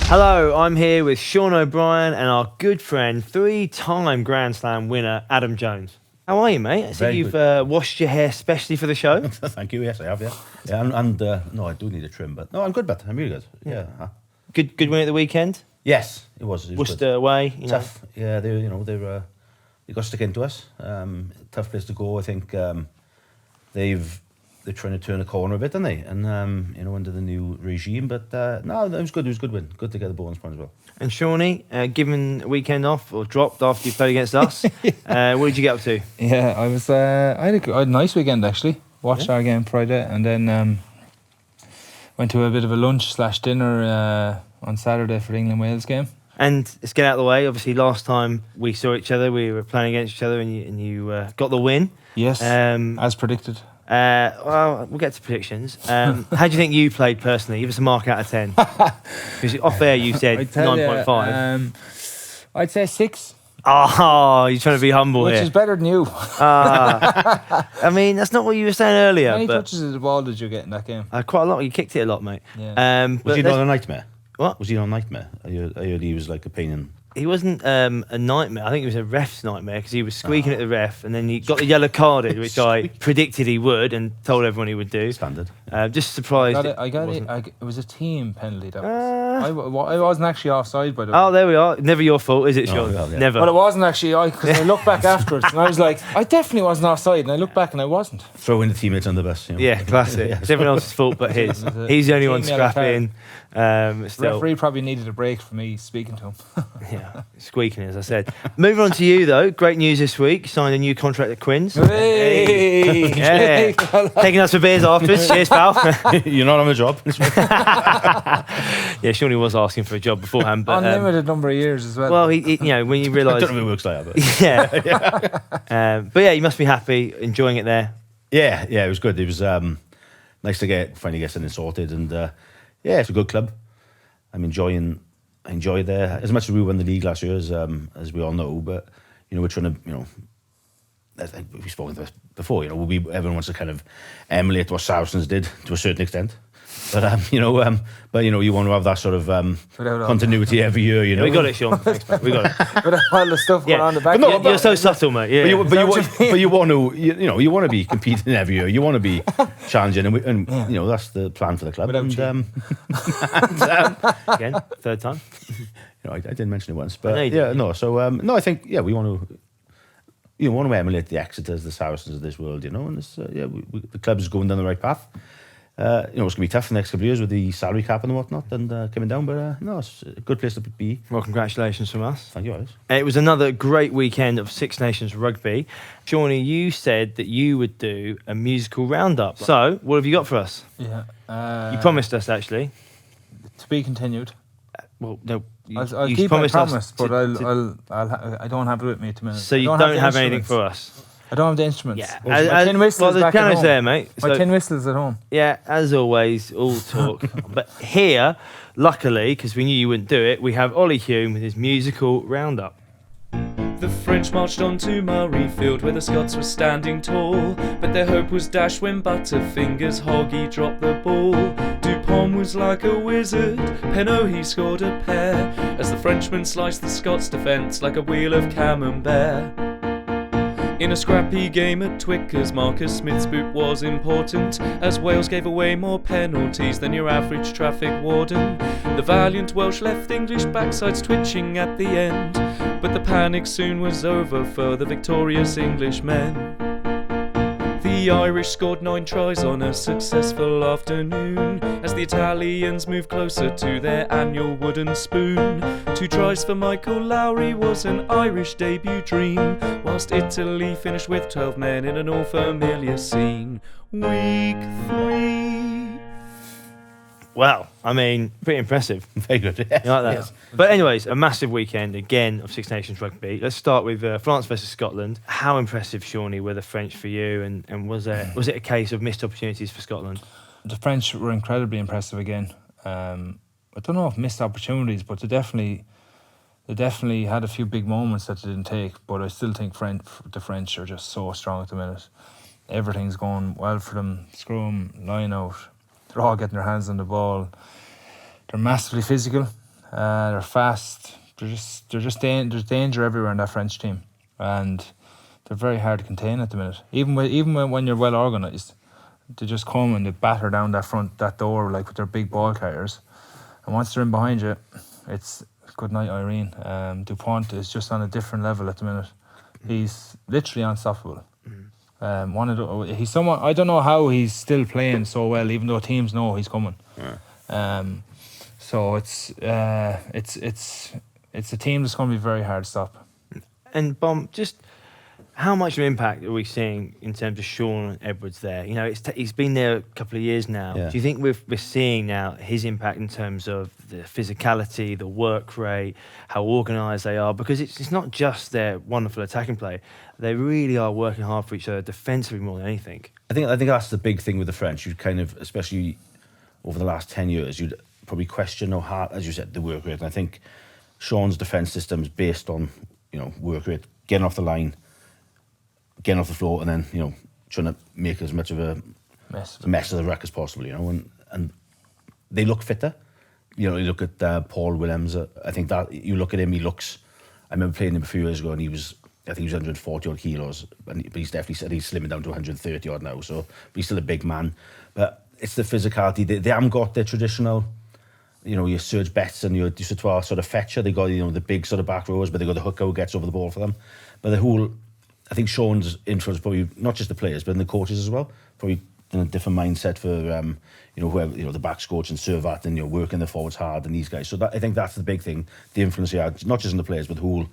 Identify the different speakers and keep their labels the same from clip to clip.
Speaker 1: Hello, I'm here with Sean O'Brien and our good friend, 3-time Grand Slam winner, Adam Jones. How are you, mate? I see you've washed your hair specially for the show.
Speaker 2: Thank you. Yes, I have. Yeah. No, I do need a trim, but no, I'm good. But I'm really good. Yeah.
Speaker 1: Good win at the weekend.
Speaker 2: Yes, it was.
Speaker 1: Worcester away.
Speaker 2: Tough. Yeah, they got stuck into us. Tough place to go. I think they're trying to turn a corner a bit, aren't they? And under the new regime. But no, it was good. It was a good win. Good to get the bonus point as well.
Speaker 1: And Shawnee, given a weekend off or dropped after you played against us, what did you get up to?
Speaker 3: Yeah, I had a nice weekend actually. Watched our game Friday, and then went to a bit of a lunch/dinner on Saturday for the England-Wales game.
Speaker 1: And let's get out of the way. Obviously, last time we saw each other, we were playing against each other, and you got the win.
Speaker 3: Yes, as predicted.
Speaker 1: Well, we'll get to predictions. How do you think you played personally? Give us a mark out of 10. Because off air you said 9.5.
Speaker 3: I'd say 6.
Speaker 1: Oh, you're trying to be humble
Speaker 3: Which
Speaker 1: here.
Speaker 3: is better than you.
Speaker 1: I mean, that's not what you were saying earlier.
Speaker 3: How many touches of the ball did you get in that game?
Speaker 1: Quite a lot. You kicked it a lot, mate.
Speaker 3: Yeah.
Speaker 2: Was he not a nightmare?
Speaker 1: What?
Speaker 2: Was he not a nightmare? I heard he was like a pain in...
Speaker 1: He wasn't a nightmare. I think it was a ref's nightmare because he was squeaking at the ref, and then he got the yellow carded, which I predicted he would and told everyone he would do.
Speaker 2: Standard.
Speaker 1: Just surprised.
Speaker 3: I got it. It was a team penalty. That was. I wasn't actually offside, by the way.
Speaker 1: Oh, there we are. Never your fault, is it, Sean?
Speaker 2: Well, yeah.
Speaker 1: Never.
Speaker 3: But it wasn't actually. Because I looked back afterwards and I was like, I definitely wasn't offside, and I looked back and I wasn't.
Speaker 2: Throwing the teammates on the bus.
Speaker 1: Yeah, classic. It's everyone else's fault but his. He's the only one scrapping.
Speaker 3: The referee probably needed a break for me speaking to him.
Speaker 1: Yeah, squeaking, as I said. Moving on to you, though. Great news this week. You signed a new contract at Quinn's.
Speaker 3: Hey!
Speaker 1: Yeah. Taking us for beers afterwards. Cheers, pal.
Speaker 2: You're not on a job.
Speaker 1: Yeah, Shawnee was asking for a job beforehand. But,
Speaker 3: unlimited number of years as well.
Speaker 1: Well, when you realise...
Speaker 2: I don't know if it works like that. But.
Speaker 1: Yeah. But yeah, you must be happy, enjoying it there.
Speaker 2: Yeah, it was good. It was nice to finally get something sorted, and yeah, it's a good club. I enjoy there as much as we won the league last year, as we all know. But we're trying to, I think we've spoken to this before. Everyone wants to kind of emulate what Saracens did to a certain extent. But you want to have that sort of continuity every year.
Speaker 1: We got it, Sean. Thanks, mate. We got it.
Speaker 3: But all the stuff going on in the back.
Speaker 1: No, you're so subtle, mate. Yeah.
Speaker 2: But you want to, you want to be competing every year. You want to be challenging, and that's the plan for the club.
Speaker 1: Again, third time.
Speaker 2: I didn't mention it once, but I think we want to emulate the Exeters, the Saracens of this world, and the club's going down the right path. It's going to be tough for the next couple of years with the salary cap and whatnot and coming down, but it's a good place to be.
Speaker 1: Well, congratulations from us.
Speaker 2: Thank you, Alice.
Speaker 1: It was another great weekend of Six Nations rugby. Shawnee, you said that you would do a musical roundup. So, what have you got for us?
Speaker 3: Yeah.
Speaker 1: You promised us, actually.
Speaker 3: To be continued.
Speaker 1: Well, no.
Speaker 3: I'll keep my promise, but I don't have it with me at the minute.
Speaker 1: So you don't have anything for us?
Speaker 3: I don't have the instruments.
Speaker 1: Yeah.
Speaker 3: My tin whistle is back at home.
Speaker 1: There, mate.
Speaker 3: My tin whistle is at home.
Speaker 1: Yeah, as always, all talk. But here, luckily, because we knew you wouldn't do it, we have Ollie Hume with his musical roundup.
Speaker 4: The French marched on to Murrayfield where the Scots were standing tall, but their hope was dashed when Butterfingers Hoggy dropped the ball. Dupont was like a wizard, Penaud he scored a pair, as the Frenchmen sliced the Scots' defence like a wheel of camembert. In a scrappy game at Twickers, Marcus Smith's boot was important, as Wales gave away more penalties than your average traffic warden. The valiant Welsh left English backsides twitching at the end, but the panic soon was over for the victorious Englishmen. The Irish scored 9 tries on a successful afternoon, as the Italians moved closer to their annual wooden spoon. 2 tries for Michael Lowry was an Irish debut dream, whilst Italy finished with 12 men in an all-familiar scene. Week 3.
Speaker 1: Well, pretty impressive.
Speaker 2: Very good.
Speaker 1: You like that? Yes. But anyways, a massive weekend again of Six Nations rugby. Let's start with France versus Scotland. How impressive, Shawnee, were the French for you? And was it a case of missed opportunities for Scotland?
Speaker 3: The French were incredibly impressive again. I don't know if missed opportunities, but they definitely had a few big moments that they didn't take. But I still think the French are just so strong at the minute. Everything's going well for them. Scrum, line out. They're all getting their hands on the ball. They're massively physical. They're fast. There's danger everywhere in that French team, and they're very hard to contain at the minute. Even when you're well organised, they just come and they batter down that door like with their big ball carriers. And once they're in behind you, it's good night, Irene. Dupont is just on a different level at the minute. He's literally unstoppable. He's someone, I don't know how he's still playing so well, even though teams know he's coming. So it's a team that's going to be very hard to stop.
Speaker 1: And Bom, just how much of an impact are we seeing in terms of Shaun Edwards there? You know, he's been there a couple of years now.
Speaker 2: Yeah.
Speaker 1: Do you think we're seeing now his impact in terms of the physicality, the work rate, how organised they are? Because it's not just their wonderful attacking play. They really are working hard for each other defensively more than anything.
Speaker 2: I think that's the big thing with the French. You kind of, especially over the last 10 years, you'd probably question how hard, as you said, the work rate. And I think Shaun's defence system is based on, work rate, getting off the line, getting off the floor, and then, trying to make as much of a mess of the ruck as possible, and they look fitter. You look at Paul Williams. I think that you look at him, he looks. I remember playing him a few years ago, and I think he was 140 odd kilos, but he's definitely said he's slimming down to 130 odd now. So, but he's still a big man. But it's the physicality. They haven't got their traditional, your Serge Betts and your Dusatoir sort of fetcher. They got the big sort of back rowers, but they got the hooker who gets over the ball for them. But the whole, I think Shaun's influence probably not just the players, but in the coaches as well. Probably in a different mindset for whoever the backs coach and Servat and working the forwards hard and these guys. So I think that's the big thing. The influence he had, not just in the players, but the whole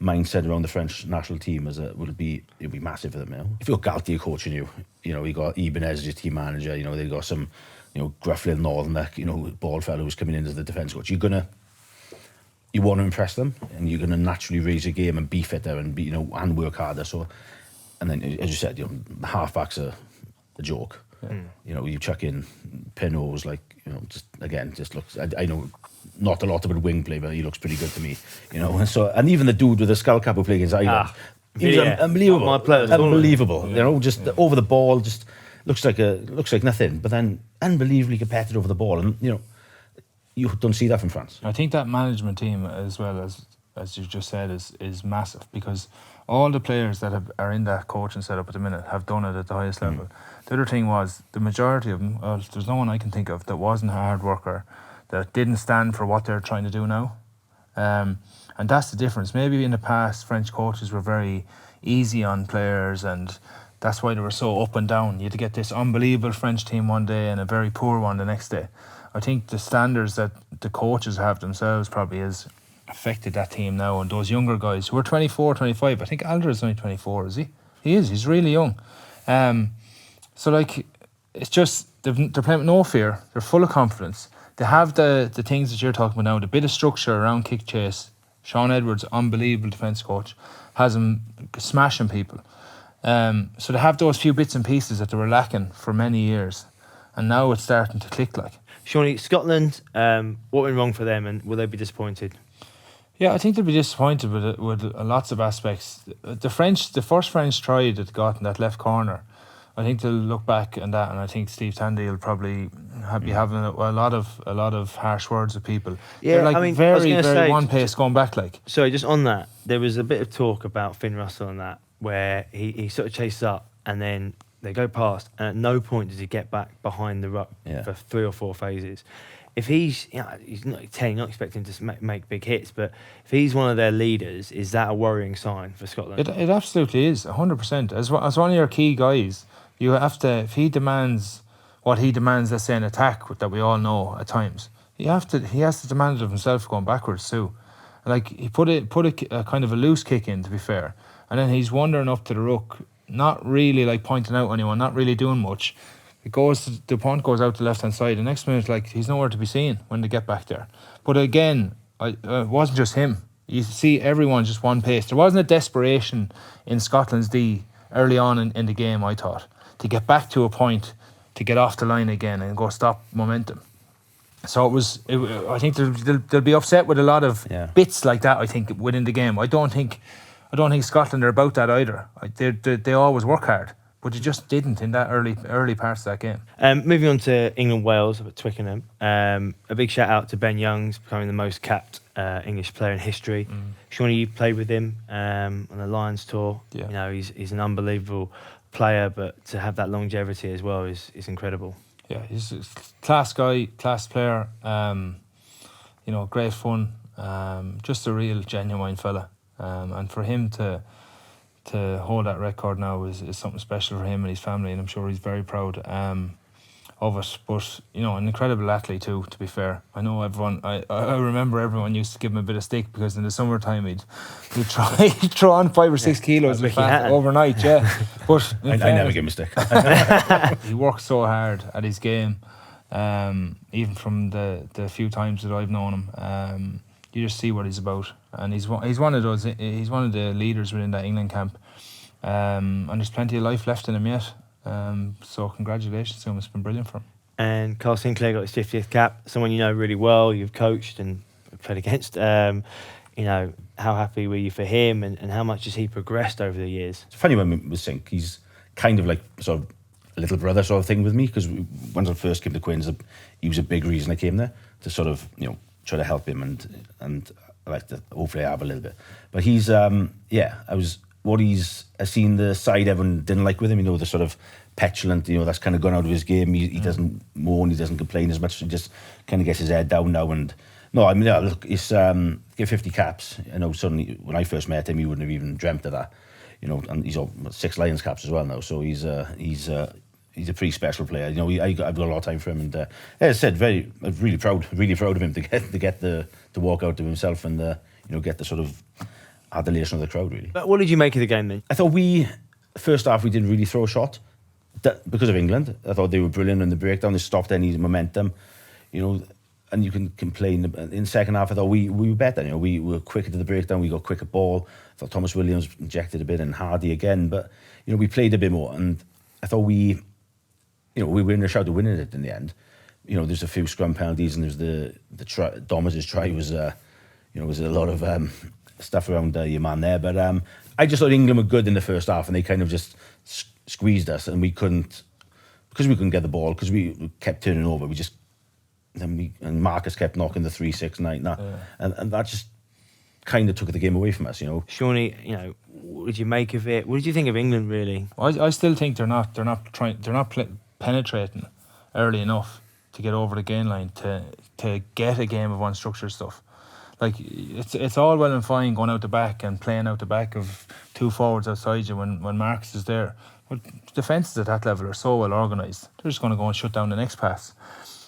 Speaker 2: mindset around the French national team it'll be massive for them. If you've got Galtier coaching you got Ibanez as your team manager. They've got some gruff little northern bald fellow who's coming in as the defence coach. You want to impress them, and you're going to naturally raise your game and be fitter and be and work harder. So, and then as you said, the halfbacks are a joke. You chuck in Pinot's just looks. I know not a lot about wing play, but he looks pretty good to me. And even the dude with the skull cap who played against Ireland, he was unbelievable.
Speaker 1: My players,
Speaker 2: unbelievable. Just over the ball, just looks like nothing, but then unbelievably competitive over the ball, and you don't see that from France.
Speaker 3: I think that management team, as well as you just said, is massive, because all the players that are in that coaching setup at the minute have done it at the highest level. The other thing was the majority of them. There's no one I can think of that wasn't a hard worker, that didn't stand for what they're trying to do now, and that's the difference. Maybe in the past, French coaches were very easy on players, and that's why they were so up and down. You had to get this unbelievable French team one day and a very poor one the next day. I think the standards that the coaches have themselves probably has affected that team now, and those younger guys who are 24, 25. I think Alder is only 24, is he? He is. He's really young. So it's just they're playing with no fear. They're full of confidence. They have the things that you're talking about now, the bit of structure around kick chase. Shaun Edwards, unbelievable defence coach, has him smashing people. So they have those few bits and pieces that they were lacking for many years, and now it's starting to click like.
Speaker 1: Shawnee, Scotland, what went wrong for them, and will they be disappointed?
Speaker 3: Yeah, I think they'll be disappointed with lots of aspects. The first French try that they got in that left corner, I think they'll look back on that, and I think Steve Tandy will probably be having a lot of harsh words with people.
Speaker 1: Yeah,
Speaker 3: they're very one pace going back like.
Speaker 1: Sorry, just on that, there was a bit of talk about Finn Russell on that, where he sort of chases up and then they go past, and at no point does he get back behind the ruck for 3 or 4 phases. If he's not expecting to make big hits, but if he's one of their leaders, is that a worrying sign for Scotland?
Speaker 3: It absolutely is, 100%. As one of your key guys, you have to, if he demands what he demands, let's say an attack that we all know at times, he has to demand it of himself going backwards too. Like he put a kind of a loose kick in, to be fair, and then he's wandering up to the ruck, not really like pointing out anyone, not really doing much. Dupont goes out the left hand side. The next minute, he's nowhere to be seen when they get back there. But again, it wasn't just him. You see, everyone just one pace. There wasn't a desperation in Scotland's D early on in the game, I thought, to get back to a point, to get off the line again and go stop momentum. So I think they'll be upset with a lot of bits like that, I think, within the game. I don't think Scotland are about that either. They always work hard, But you just didn't in that early parts of that game.
Speaker 1: Moving on to England-Wales at Twickenham. A big shout out to Ben Youngs, becoming the most capped English player in history. Shaun, you played with him on the Lions tour.
Speaker 3: Yeah.
Speaker 1: You know, he's an unbelievable player, but to have that longevity as well is incredible.
Speaker 3: Yeah, he's a class guy, class player. You know, great fun. Just a real genuine fella. And for him to hold that record now is something special for him and his family, and I'm sure he's very proud of it. But you know, an incredible athlete too, to be fair. I know everyone, I remember everyone used to give him a bit of stick because in the summertime he'd throw on 5 or 6 kilos of fat overnight, but
Speaker 2: I never give him a stick.
Speaker 3: He works so hard at his game, even from the few times that I've known him. You just see what he's about, and he's one of those. He's one of the leaders within that England camp, and there's plenty of life left in him yet. So congratulations to him. It's been brilliant for him.
Speaker 1: And Carl Sinclair got his 50th cap. Someone you know really well, you've coached and played against. You know, how happy were you for him, and how much has he progressed over the years?
Speaker 2: It's funny when we think he's kind of like sort of a little brother sort of thing with me, because when I first came to Queen's, he was a big reason I came there, to sort of, you know, try to help him and I like to hopefully have a little bit. But he's I've seen the side everyone didn't like with him, you know, the sort of petulant, you know, that's kind of gone out of his game. He doesn't moan, he doesn't complain as much, he just kind of gets his head down now. And no, I mean, yeah, look, it's get 50 caps. I know suddenly when I first met him, he wouldn't have even dreamt of that, you know, and he's 6 Lions caps as well now, so he's a pretty special player. You know, I've got a lot of time for him, and as I said, I'm really proud of him to walk out to himself and you know, get the sort of adulation of the crowd, really.
Speaker 1: But what did you make of the game then?
Speaker 2: I thought first half we didn't really throw a shot because of England. I thought they were brilliant in the breakdown. They stopped any momentum, you know. And you can complain. In the second half, I thought we were better. You know, we were quicker to the breakdown. We got quicker ball. I thought Thomas Williams injected a bit, and Hardy again. But you know, we played a bit more, and I thought we were in a shout of winning it in the end. You know, there's a few scrum penalties, and there's the try. Domis's try was was a lot of stuff around your man there. But I just thought England were good in the first half, and they kind of just squeezed us, and we couldn't get the ball because we kept turning over. And Marcus kept knocking the 3-6-9, and that just kind of took the game away from us, you know.
Speaker 1: Shawnee, you know, what did you make of it? What did you think of England, really?
Speaker 3: I still think they're not penetrating early enough to get over the gain line to get a game of unstructured stuff. Like it's all well and fine going out the back and playing out the back of 2 forwards outside you when Marcus is there. But defences at that level are so well organised. They're just going to go and shut down the next pass.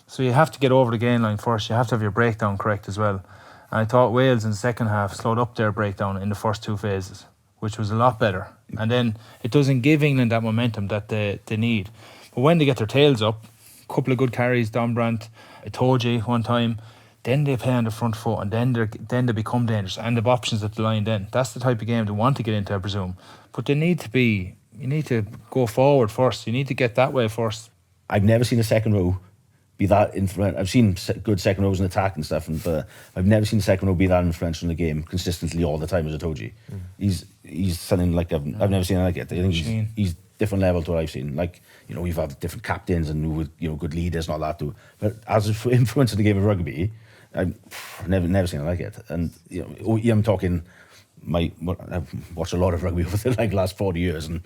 Speaker 3: So you have to get over the gain line first. You have to have your breakdown correct as well. And I thought Wales in the second half slowed up their breakdown in the first 2 phases, which was a lot better. And then it doesn't give England that momentum that they need. But when they get their tails up, a couple of good carries, Dombrant, Itoje one time, then they play on the front foot, and then they become dangerous, and they have options at the line then. That's the type of game they want to get into, I presume. But you need to go forward first. You need to get that way first.
Speaker 2: I've never seen a second row be that influential. I've seen good second rows in attack and stuff, but I've never seen a second row be that influential in the game consistently all the time as Itoje. He's something like I've never seen like it. I think he's different level to what I've seen. Like, you know, we've had different captains and good leaders and all that too. But as for influence in the game of rugby, I've never seen it like it. And you know, I'm talking. I've watched a lot of rugby over the last 40 years, and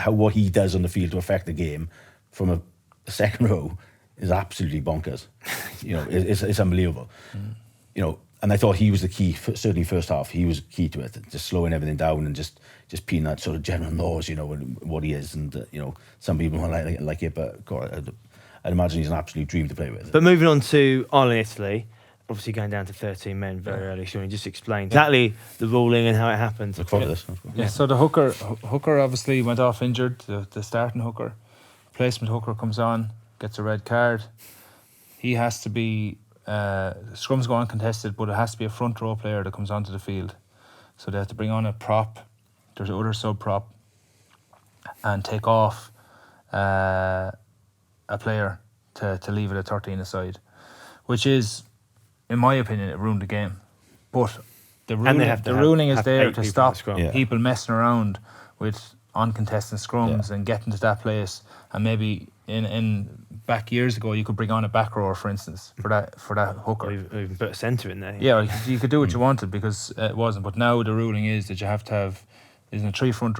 Speaker 2: what he does on the field to affect the game from a second row is absolutely bonkers. You know, it's unbelievable. You know, and I thought he was the key. Certainly, first half, he was key to it, just slowing everything down and just being that sort of general nose. You know, what he is, and you know, some people won't like it, but God, I'd imagine he's an absolute dream to play with.
Speaker 1: But moving on to Ireland, Italy. Obviously going down to 13 men very early. Shawnee, just explain exactly the ruling and how it happened.
Speaker 2: Look forward to this.
Speaker 3: Yeah, so the hooker obviously went off injured, the starting hooker. Replacement hooker comes on, gets a red card. He has to be, scrums go uncontested, but it has to be a front row player that comes onto the field. So they have to bring on a prop, there's another sub-prop, and take off a player to leave it at 13 aside, which is, in my opinion, it ruined the game. But the ruling is there to stop people messing around with uncontested scrums and getting to that place, and maybe in back years ago you could bring on a back rower, for instance, for that hooker.
Speaker 1: Or even put a centre in there.
Speaker 3: Yeah, you could do what you wanted because it wasn't. But now the ruling is that you have to have three front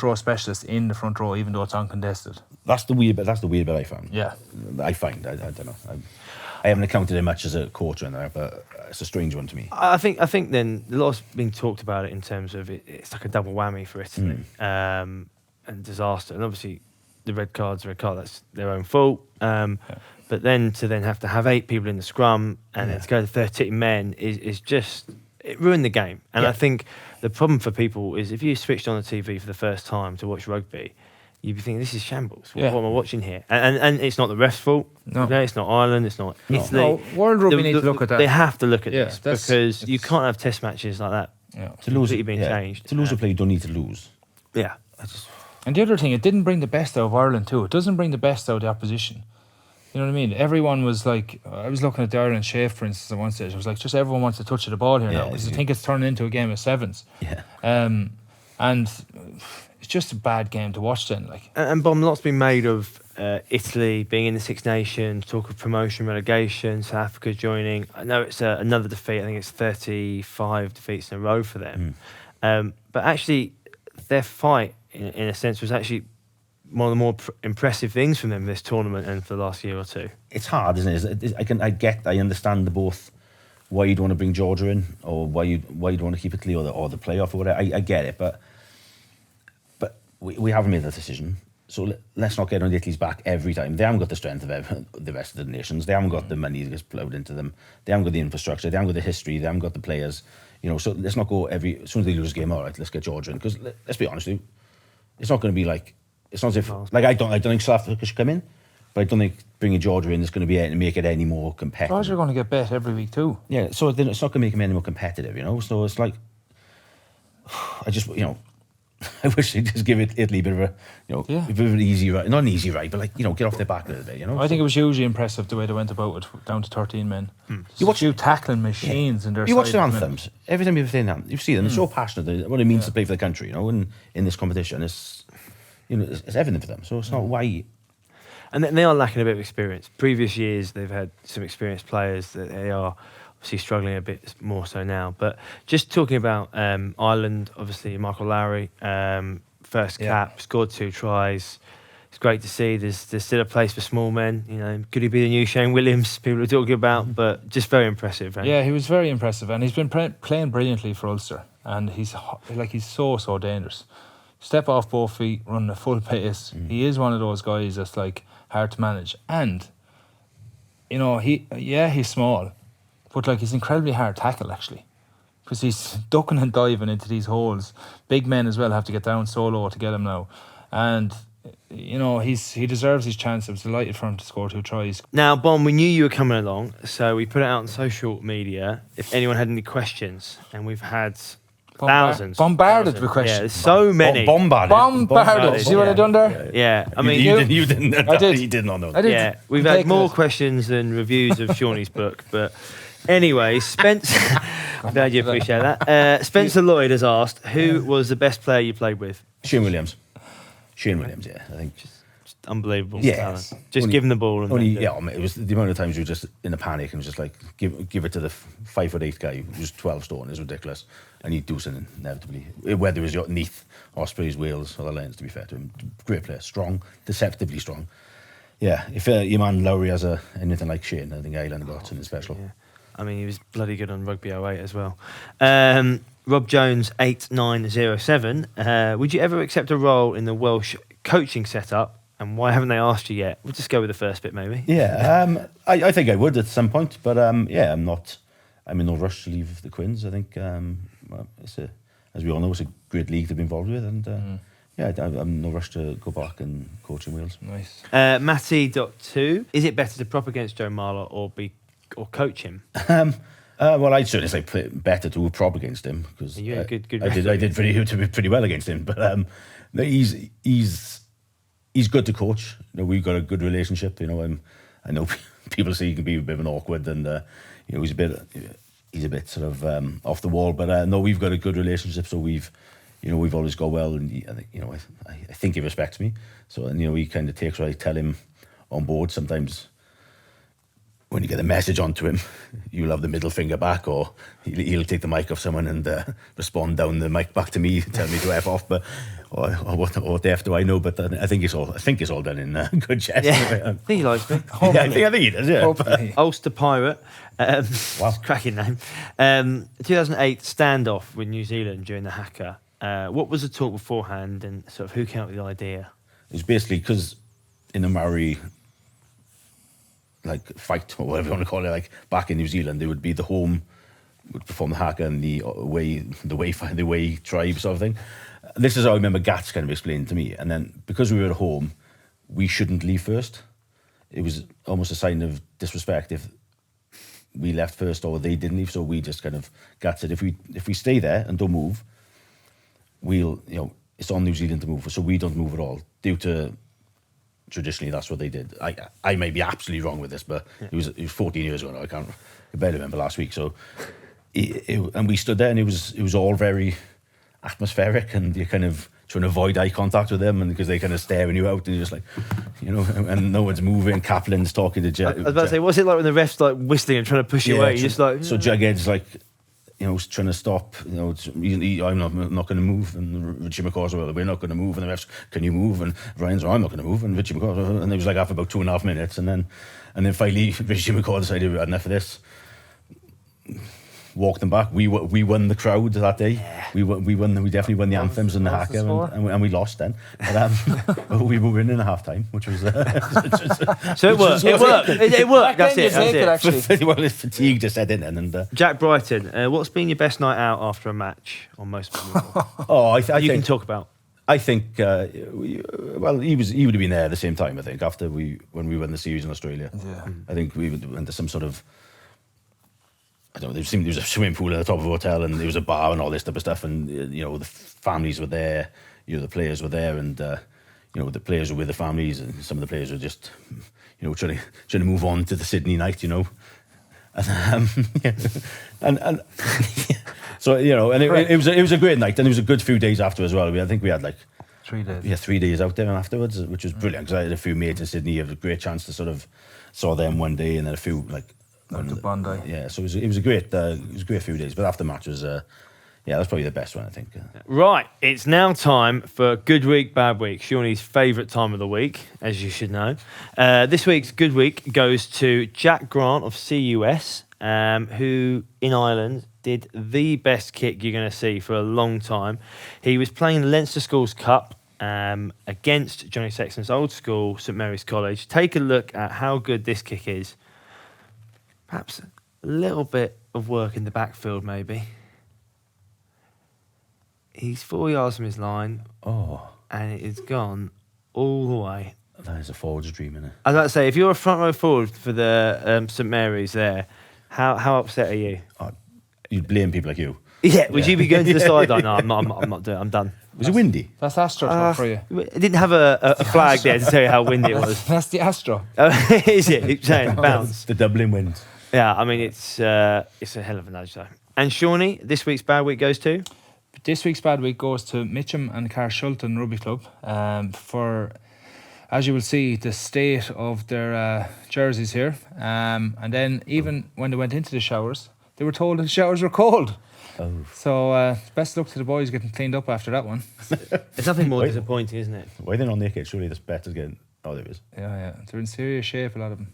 Speaker 3: row specialists in the front row, even though it's uncontested.
Speaker 2: That's the weird bit. I found.
Speaker 3: Yeah,
Speaker 2: I don't know. I haven't accounted it much as a coach in there, but it's a strange one to me.
Speaker 1: I think then a lot's been talked about it in terms of it's like a double whammy for Italy and disaster. And obviously the red card, that's their own fault. But then to have to have 8 people in the scrum and then to go to 13 men is just, it ruined the game. And I think the problem for people is if you switched on the TV for the first time to watch rugby, you'd be thinking, this is shambles. What am I watching here? And it's not the ref's fault.
Speaker 3: No.
Speaker 1: Okay? It's not Ireland. It's not Italy.
Speaker 3: No, World Rugby need to look at that.
Speaker 1: They have to look at
Speaker 3: Yeah,
Speaker 1: this because you can't have test matches like that.
Speaker 3: Yeah.
Speaker 1: To lose it being changed.
Speaker 2: To lose a play, you don't need to lose.
Speaker 1: Yeah.
Speaker 3: And the other thing, it didn't bring the best out of Ireland too. It doesn't bring the best out of the opposition. You know what I mean? Everyone was like, I was looking at the Ireland shape, for instance, at one stage. I was like, just everyone wants to touch the ball here now because I think it's turning into a game of sevens.
Speaker 2: Yeah.
Speaker 3: And it's just a bad game to watch then. Like.
Speaker 1: And Bomb, lots been made of Italy being in the Six Nations, talk of promotion, relegation, South Africa joining. I know it's another defeat. I think it's 35 defeats in a row for them. But actually, their fight, in a sense, was actually one of the more impressive things from them this tournament and for the last year or two.
Speaker 2: It's hard, isn't it? I understand both why you'd want to bring Georgia in or why you'd want to keep Italy or the playoff or whatever. I get it, but we haven't made that decision. So let's not get on Italy's back every time. They haven't got the strength of the rest of the nations. They haven't got the money that gets ploughed into them. They haven't got the infrastructure. They haven't got the history. They haven't got the players. So let's not go as soon as they lose a game, all right, let's get Georgia in. Because let's be honest with you, it's not going to be like, it's not as if, I don't think South Africa should come in, but I don't think bringing Georgia in is going to be able to make it any more competitive.
Speaker 3: Georgia are going to get bet every week too.
Speaker 2: Yeah, so it's not going to make them any more competitive, So it's like, I just, I wish they'd just give Italy a bit of a bit of an easy ride. Not an easy ride, but get off their back a little bit,
Speaker 3: I think it was hugely impressive the way they went about it, down to 13 men.
Speaker 2: You watch
Speaker 3: you tackling machines in their
Speaker 2: You watch their anthems. Every time you play them, you see them. They're so passionate. What it means to play for the country, in this competition, it's everything for them. So it's not why.
Speaker 1: And they are lacking a bit of experience. Previous years, they've had some experienced players that they are obviously struggling a bit more so now. But just talking about Ireland, obviously Michael Lowry, first cap, scored 2 tries. It's great to see. There's still a place for small men. Could he be the new Shane Williams? People are talking about, but just very impressive. Right?
Speaker 3: Yeah, he was very impressive, and he's been playing brilliantly for Ulster. And he's so dangerous. Step off both feet, running a full pace. He is one of those guys that's like hard to manage. And he's small, but like he's incredibly hard to tackle actually, because he's ducking and diving into these holes. Big men as well have to get down so low to get him now, and he deserves his chance. I was delighted for him to score 2 tries.
Speaker 1: Now, Bon, we knew you were coming along, so we put it out on social media if anyone had any questions, and we've had thousands.
Speaker 3: Bombarded with questions.
Speaker 1: Yeah, there's so many.
Speaker 3: Bombarded. See what I done there?
Speaker 1: Yeah, I mean,
Speaker 2: you didn't.
Speaker 3: I did.
Speaker 2: You did not know.
Speaker 3: I did.
Speaker 1: Yeah, we've had more questions than reviews of Shaunie's book, but anyway, Spence. I'm glad you appreciate that. Spencer Lloyd has asked, who was the best player you played with?
Speaker 2: Shane Williams, yeah, I think.
Speaker 1: Just unbelievable
Speaker 2: Yes.
Speaker 1: talent. Just give him the ball. And
Speaker 2: it was the amount of times you were just in a panic and just like give it to the 5'8" guy who's 12 stone is ridiculous, and he'd do something inevitably. Whether it was your Neath, Ospreys, Wales, or the Lions, to be fair to him, great player, strong, deceptively strong. Yeah, if your man Lowry has anything like Shane, I think Ireland got something special.
Speaker 1: Yeah. I mean, he was bloody good on Rugby 08 as well. Rob Jones 8907. Would you ever accept a role in the Welsh coaching setup? And why haven't they asked you yet? We'll just go with the first bit, maybe.
Speaker 2: Yeah, I think I would at some point, but I'm in no rush to leave the Quins. I think as we all know, it's a great league to be involved with, and I'm in no rush to go back and coach in Wales.
Speaker 3: Nice.
Speaker 1: Matty.2. Is it better to prop against Joe Marler or coach him?
Speaker 2: Well, I'd certainly say better to prop against him because
Speaker 1: you had good
Speaker 2: I did pretty well against him. But no, he's good to coach. We've got a good relationship. I know people say he can be a bit of an awkward, and he's a bit sort of off the wall. But no, we've got a good relationship. So we've we've always got well, and I think he respects me. So, and he kind of takes what I tell him on board. Sometimes when you get a message onto him, you'll have the middle finger back, or he'll take the mic off someone and respond down the mic back to me, tell me to F off. But or what the F do I know? But I think it's all done in good jest.
Speaker 1: Yeah. I think he likes me.
Speaker 2: Yeah, I think he does. Yeah.
Speaker 3: Hopefully.
Speaker 1: Ulster Pirate.
Speaker 2: Wow.
Speaker 1: Cracking name. 2008 standoff with New Zealand during the Haka. What was the talk beforehand, and sort of who came up with the idea?
Speaker 2: It was basically because in the Maori fight, or whatever you want to call it, like back in New Zealand, there would be the home would perform the Haka and the way tribe sort of thing. This is how I remember Gats kind of explained to me. And then because we were at home, we shouldn't leave first. It was almost a sign of disrespect if we left first or they didn't leave. So we just kind of Gats said, if we stay there and don't move, we'll it's on New Zealand to move, so we don't move at all due to. Traditionally, that's what they did. I may be absolutely wrong with this, but it was 14 years ago now. I barely remember last week. So, and we stood there, and it was all very atmospheric, and you're kind of trying to avoid eye contact with them, and because they kind of staring you out, and you're just like, and no one's moving. Kaplan's talking to Jug.
Speaker 1: I was about to say, what's it like when the ref's like whistling and trying to push you away? You're just like,
Speaker 2: so Jughead's like, trying to stop. I'm not going to move, and Richie McCaw's well, we're not going to move, and the refs, can you move? And Ryan's, I'm not going to move, and Richie McCaw, and it was like after about 2.5 minutes, and then finally Richie McCaw decided we had enough of this. Walked them back. We won the crowd that day. Yeah. We definitely won the anthems and the Haka, and we lost then. But we were winning at half time, which was
Speaker 1: so it worked. It worked. That's it.
Speaker 2: Actually. Well, fatigue just set in, and
Speaker 1: Jack Brighton, what's been your best night out after a match on most memorable?
Speaker 2: I think
Speaker 1: you can talk about.
Speaker 2: I think he would have been there at the same time. I think after when we won the series in Australia. Yeah. I think we went to some sort of. I don't know, there was a swimming pool at the top of the hotel, and there was a bar and all this type of stuff, and the families were there, the players were there, and the players were with the families, and some of the players were just trying to move on to the Sydney night, and so and it was a great night, and it was a good few days after as well. I think we had like
Speaker 3: 3 days.
Speaker 2: Yeah, 3 days out there afterwards, which was brilliant because I had a few mates in Sydney. It was a great chance to sort of saw them one day, and then a few
Speaker 3: to Bondi.
Speaker 2: Yeah, so it was a great few days. But after match was that's probably the best one, I think.
Speaker 1: Right, it's now time for Good Week, Bad Week, Shaunie's favourite time of the week, as you should know. This week's Good Week goes to Jack Grant of CUS, who in Ireland did the best kick you're going to see for a long time. He was playing Leinster Schools Cup against Johnny Sexton's old school, St Mary's College. Take a look at how good this kick is. Perhaps a little bit of work in the backfield, maybe. He's 4 yards from his line.
Speaker 2: Oh.
Speaker 1: And it is gone all the way.
Speaker 2: That is a forward's dream, isn't it?
Speaker 1: I was about to say, if you're a front row forward for the St Mary's there, how upset are you?
Speaker 2: You'd blame people like you.
Speaker 1: Yeah, would you be going to the sideline? No, I'm not doing it. I'm done.
Speaker 2: Was it windy?
Speaker 3: That's Astro for you.
Speaker 1: It didn't have a flag there to tell you how windy it was.
Speaker 3: That's the Astro.
Speaker 1: Is it? It's saying bounce.
Speaker 2: The Dublin wind.
Speaker 1: Yeah, I mean, it's a hell of a nudge, though. And Shawnee, this week's bad week goes to?
Speaker 3: This week's bad week goes to Mitcham and Carshulton Rugby Club for, as you will see, the state of their jerseys here. And then even when they went into the showers, they were told the showers were cold.
Speaker 2: Oh.
Speaker 3: So best luck to the boys getting cleaned up after that one.
Speaker 1: It's nothing more disappointing, isn't it?
Speaker 2: Why are they not naked? Surely this bet is getting... Oh, there is.
Speaker 3: Yeah. They're in serious shape, a lot of them.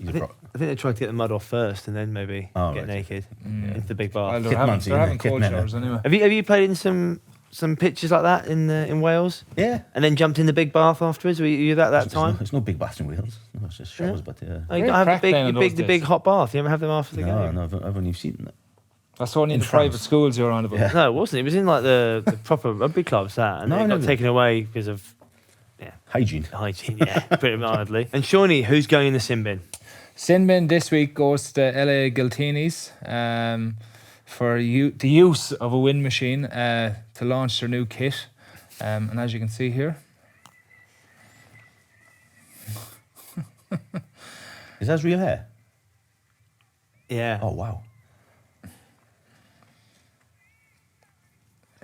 Speaker 1: I think they tried to get the mud off first and then maybe get naked into the big bath.
Speaker 3: Well, they're having cold showers anyway.
Speaker 1: Have you played in some pitches like that in Wales?
Speaker 2: Yeah.
Speaker 1: And then jumped in the big bath afterwards? Were you that time?
Speaker 2: There's no big baths in Wales. No, it's just showers, but yeah.
Speaker 1: Oh, you don't have the big hot bath. You ever have them after the game?
Speaker 2: No, I've only seen that.
Speaker 3: That's only in the private schools you're on about.
Speaker 1: Yeah. No, it wasn't. It was in like the proper rugby clubs and it got taken away because of
Speaker 2: hygiene,
Speaker 1: yeah, pretty mildly. And Shawnee, who's going in the sin bin?
Speaker 3: Sin bin this week goes to LA Giltinis for the use of a wind machine to launch their new kit. And as you can see here.
Speaker 2: Is that real hair?
Speaker 1: Yeah.
Speaker 2: Oh, wow.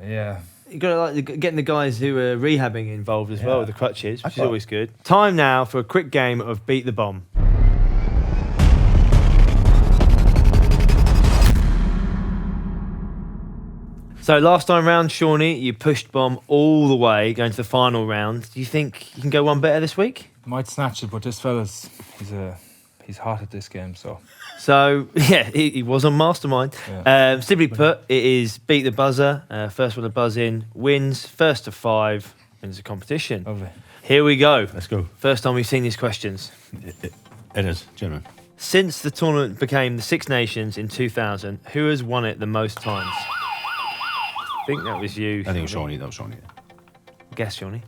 Speaker 3: Yeah.
Speaker 1: You got to like getting the guys who are rehabbing involved as well with the crutches, which is always good. Time now for a quick game of Beat the Bomb. So last time round, Shawnee, you pushed Bomb all the way, going to the final round. Do you think you can go one better this week?
Speaker 3: Might snatch it, but this fella's he's hot at this game, so.
Speaker 1: So, yeah, he was on Mastermind.
Speaker 3: Yeah.
Speaker 1: Simply put, it is beat the buzzer. First one to buzz in wins. First to 5 wins the competition.
Speaker 3: Lovely.
Speaker 1: Here we go.
Speaker 2: Let's go.
Speaker 1: First time we've seen these questions.
Speaker 2: It is, genuine.
Speaker 1: Since the tournament became the Six Nations in 2000, who has won it the most times? I think that was you.
Speaker 2: I think it was Shawnee. That was Shawnee.
Speaker 1: Guess, Shawnee.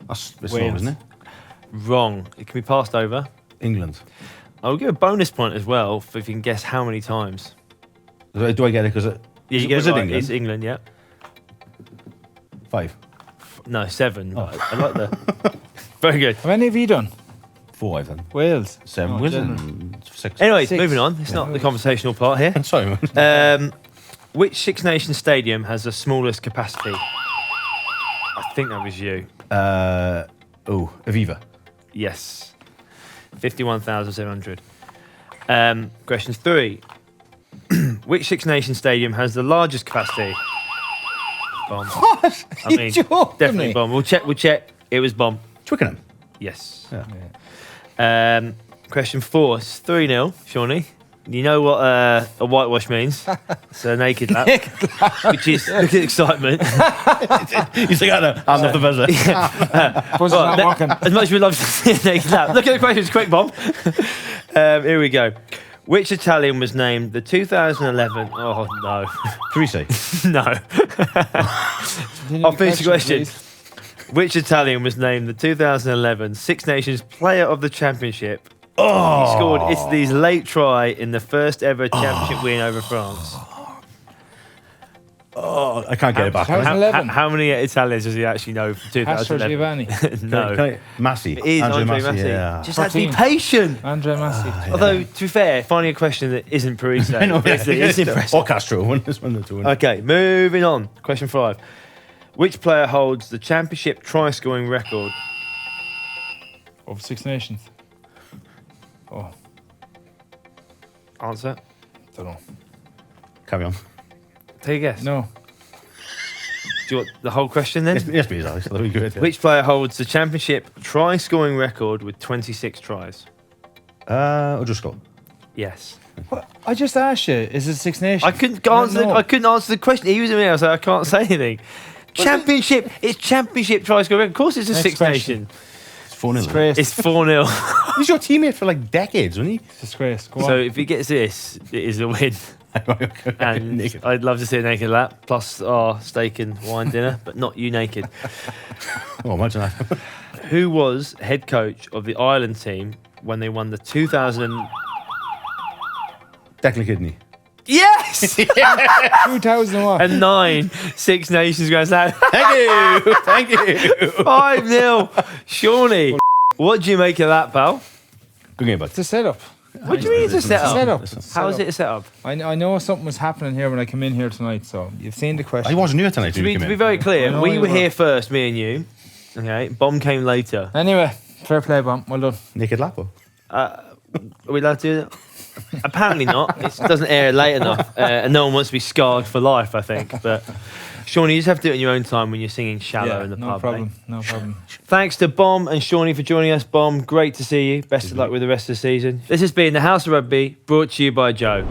Speaker 2: That's wrong, isn't it?
Speaker 1: Wrong. It can be passed over.
Speaker 2: England.
Speaker 1: I'll give a bonus point as well if you can guess how many times.
Speaker 2: Do I get it? Because
Speaker 1: Yeah, you get
Speaker 2: was
Speaker 1: it
Speaker 2: it
Speaker 1: right.
Speaker 2: England?
Speaker 1: It's England, yeah.
Speaker 2: 5.
Speaker 1: No, 7.
Speaker 2: Oh.
Speaker 1: I like that. Very good.
Speaker 3: How many have you done?
Speaker 2: 4, I think.
Speaker 3: Wales.
Speaker 2: 7.
Speaker 3: Oh,
Speaker 2: Was it?
Speaker 3: general.
Speaker 2: 6.
Speaker 1: Anyways,
Speaker 3: 6.
Speaker 1: moving on. It's not the conversational part here.
Speaker 2: Sorry, man.
Speaker 1: Which Six Nations stadium has the smallest capacity? I think that was you.
Speaker 2: Aviva.
Speaker 1: Yes. 51,700. Question 3. Which Six Nations stadium has the largest capacity? Bomb.
Speaker 2: What?
Speaker 1: I mean,
Speaker 2: joking
Speaker 1: definitely
Speaker 2: me?
Speaker 1: Bomb. We'll check. It was Bomb.
Speaker 2: Twickenham.
Speaker 1: Yes.
Speaker 2: Yeah.
Speaker 1: Question 4. It's 3-0, Shawnee. You know what a whitewash means? It's a naked lap. Which is, look at the excitement.
Speaker 2: He's like, I'm not the buzzer.
Speaker 3: Buzzer's not walking.
Speaker 1: As much as we love to see a naked lap. Look at the questions, quick, Bomb. Here we go. Which Italian was named the 2011... Oh, no.
Speaker 2: Teresa.
Speaker 1: No. I'll finish the question.
Speaker 3: Please.
Speaker 1: Which Italian was named the 2011 Six Nations Player of the Championship?
Speaker 2: Oh.
Speaker 1: He scored Italy's late try in the first ever championship win over France.
Speaker 2: Oh, I can't get it back.
Speaker 3: How- 2011.
Speaker 1: How many Italians does he actually know from
Speaker 3: Castro
Speaker 1: 2011?
Speaker 3: Giovanni.
Speaker 1: No.
Speaker 2: Massey.
Speaker 1: It is Andre
Speaker 2: Massey.
Speaker 1: Massey.
Speaker 2: Yeah.
Speaker 1: Just had to be
Speaker 3: 14.
Speaker 1: patient.
Speaker 3: Andre Massey.
Speaker 1: Although, to be fair, finding a question that isn't Parise
Speaker 2: I know.
Speaker 1: is impressive.
Speaker 2: Or Castro. One of the two.
Speaker 1: Okay, moving on. Question 5. Which player holds the championship try-scoring record?
Speaker 3: Of Six Nations. Oh,
Speaker 1: Answer.
Speaker 3: don't know.
Speaker 2: Carry on.
Speaker 1: Take a guess.
Speaker 3: No.
Speaker 1: Do you want the whole question then?
Speaker 2: Yes, please, Alex. That'll be good. Yeah.
Speaker 1: Which player holds the championship try-scoring record with 26 tries?
Speaker 2: O'Driscoll.
Speaker 1: Yes.
Speaker 3: What? I just asked you, is it Six Nations?
Speaker 1: I couldn't answer.
Speaker 3: No.
Speaker 1: I couldn't answer the question. He was in there, so I can't say anything. Championship. It's championship try-scoring record. Of course, it's a
Speaker 3: Next
Speaker 1: Six
Speaker 3: question.
Speaker 1: Nation.
Speaker 2: It's 4-0.
Speaker 3: Disgrace.
Speaker 1: It's 4-0.
Speaker 2: He's your teammate for like decades, wasn't he?
Speaker 3: Disgrace. Go
Speaker 1: So
Speaker 3: on.
Speaker 1: if he gets this, it is a win. And
Speaker 2: Naked.
Speaker 1: I'd love to see a naked lap, plus our steak and wine dinner, but not you naked.
Speaker 2: Oh, imagine that.
Speaker 1: Who was head coach of the Ireland team when they won the 2000?
Speaker 2: Declan Kidney.
Speaker 1: Yes!
Speaker 3: 2001.
Speaker 1: And 9 Six Nations Grand Slam.
Speaker 2: Thank you. Thank you.
Speaker 1: 5-0. Shawnee, what do you make of that, pal?
Speaker 2: Good game, bud.
Speaker 3: It's a setup.
Speaker 1: What do you mean it's a setup?
Speaker 3: Setup.
Speaker 1: How is it a setup?
Speaker 3: I know something was happening here when I came in here tonight, so you've seen the question.
Speaker 2: I wasn't here tonight.
Speaker 1: To be very
Speaker 3: I
Speaker 1: clear,
Speaker 3: know
Speaker 1: we
Speaker 3: you
Speaker 1: were
Speaker 3: were.
Speaker 1: here first, me and you. Okay, Bomb came later.
Speaker 3: Anyway, fair play, Bomb. Well done.
Speaker 2: Naked Lapo.
Speaker 1: Are we allowed to do that? Apparently not. It doesn't air late enough, and no one wants to be scarred for life, I think. But Shawnee, you just have to do it in your own time when you're singing "Shallow" in the
Speaker 3: no
Speaker 1: pub.
Speaker 3: problem.
Speaker 1: eh?
Speaker 3: No problem.
Speaker 1: Thanks to Bomb and Shawnee for joining us. Bomb, great to see you. Best of luck with the rest of the season. This has been the House of Rugby, brought to you by Joe.